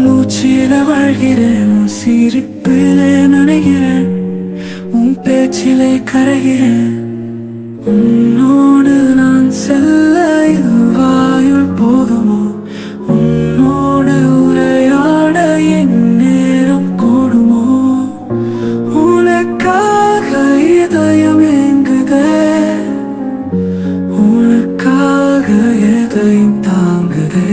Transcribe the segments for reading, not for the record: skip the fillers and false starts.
மூச்சில வாழ்கிறேன், உன் சிரிப்பிலே நனைகிறேன், உன் பேச்சிலே கரைகிறேன். உன்னோடு நான் செல்ல வாயுள் போதுமோ? உன்னோடு உரையாட என் நேரம் கூடுமோ? உனக்காக இதயம் ஏங்குதே, உனக்காக எதையும் தாங்குதே.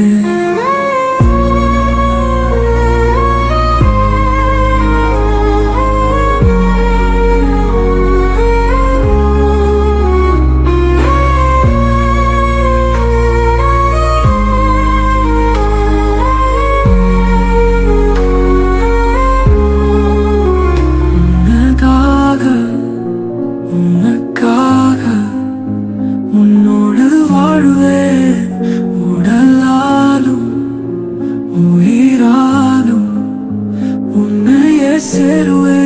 உனக்காக உன்னோடு வாழுவேன், உடலாலும் உயிராலும் உன்னையே சேருவேன்.